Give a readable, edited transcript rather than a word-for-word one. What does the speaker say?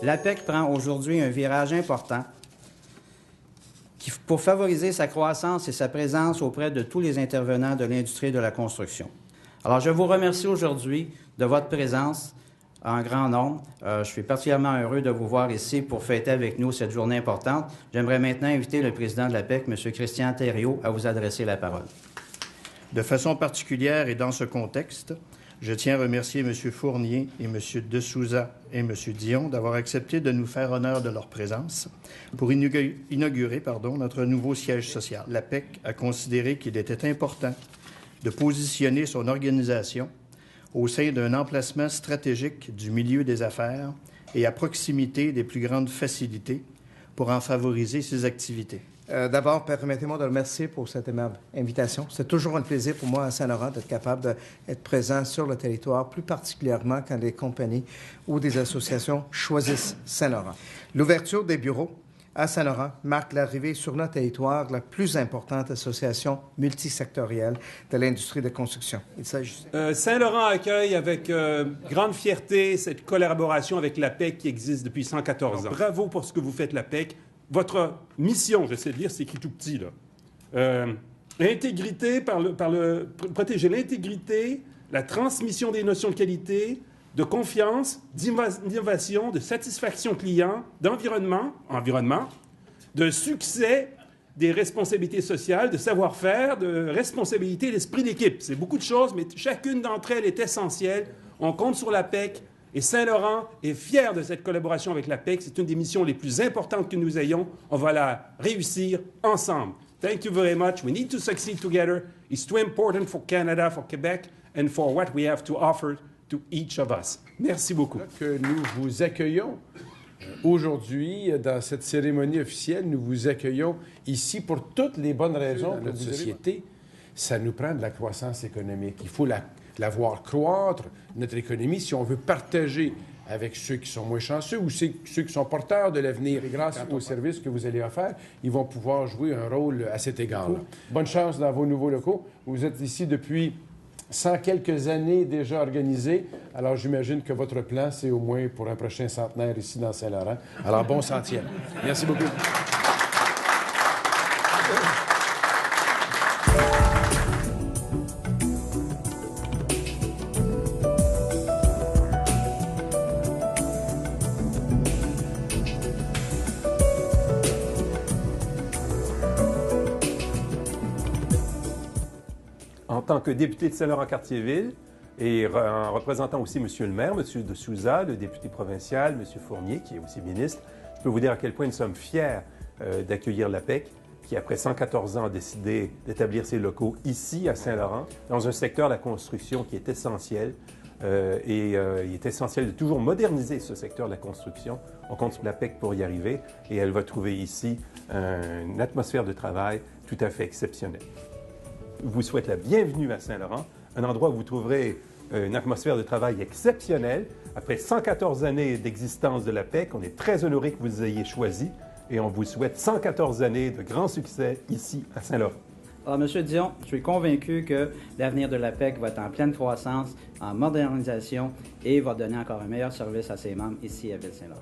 L'APEC prend aujourd'hui un virage important pour favoriser sa croissance et sa présence auprès de tous les intervenants de l'industrie de la construction. Alors, je vous remercie aujourd'hui de votre présence en grand nombre. Je suis particulièrement heureux de vous voir ici pour fêter avec nous cette journée importante. J'aimerais maintenant inviter le président de l'APEC, M. Christian Thériault, à vous adresser la parole. De façon particulière et dans ce contexte, je tiens à remercier M. Fournier et M. De Souza et M. Dion d'avoir accepté de nous faire honneur de leur présence pour inaugurer notre nouveau siège social. L'APEC a considéré qu'il était important de positionner son organisation au sein d'un emplacement stratégique du milieu des affaires et à proximité des plus grandes facilités pour en favoriser ses activités. D'abord, permettez-moi de remercier pour cette aimable invitation. C'est toujours un plaisir pour moi à Saint-Laurent d'être capable d'être présent sur le territoire, plus particulièrement quand des compagnies ou des associations choisissent Saint-Laurent. L'ouverture des bureaux à Saint-Laurent marque l'arrivée sur notre territoire de la plus importante association multisectorielle de l'industrie de construction. Il s'agit... Saint-Laurent accueille avec grande fierté cette collaboration avec l'APEC qui existe depuis 114 ans. Bravo pour ce que vous faites, l'APEC. Votre mission, j'essaie de lire, c'est écrit tout petit, là. L'intégrité, protéger l'intégrité, la transmission des notions de qualité, de confiance, d'innovation, de satisfaction client, d'environnement, de succès, des responsabilités sociales, de savoir-faire, de responsabilité, d'esprit d'équipe. C'est beaucoup de choses, mais chacune d'entre elles est essentielle. On compte sur l'APEC. Et Saint-Laurent est fier de cette collaboration avec l'APEC. C'est une des missions les plus importantes que nous ayons. On va la réussir ensemble. Thank you very much. We need to succeed together. It's too important for Canada, for Quebec, and for what we have to offer to each of us. Merci beaucoup. Que nous vous accueillons aujourd'hui dans cette cérémonie officielle. Nous vous accueillons ici pour toutes les bonnes raisons de notre société. Ça nous prend de la croissance économique. Il faut la voir croître, notre économie, si on veut partager avec ceux qui sont moins chanceux ou ceux qui sont porteurs de l'avenir. Et grâce aux services que vous allez offrir, ils vont pouvoir jouer un rôle à cet égard-là. Bonne chance dans vos nouveaux locaux. Vous êtes ici depuis 100 quelques années déjà organisés. Alors, j'imagine que votre plan, c'est au moins pour un prochain centenaire ici dans Saint-Laurent. Alors, bon centième. Merci beaucoup. En tant que député de Saint-Laurent-Cartierville et en représentant aussi M. le maire, M. De Souza, le député provincial, M. Fournier, qui est aussi ministre, je peux vous dire à quel point nous sommes fiers d'accueillir l'APEC, qui, après 114 ans, a décidé d'établir ses locaux ici, à Saint-Laurent, dans un secteur de la construction qui est essentiel. Il est essentiel de toujours moderniser ce secteur de la construction. On compte sur l'APEC pour y arriver et elle va trouver ici une atmosphère de travail tout à fait exceptionnelle. Je vous souhaite la bienvenue à Saint-Laurent, un endroit où vous trouverez une atmosphère de travail exceptionnelle. Après 114 années d'existence de l'APEC, on est très honoré que vous ayez choisi et on vous souhaite 114 années de grand succès ici à Saint-Laurent. Alors, M. Dion, je suis convaincu que l'avenir de l'APEC va être en pleine croissance, en modernisation et va donner encore un meilleur service à ses membres ici à Ville-Saint-Laurent.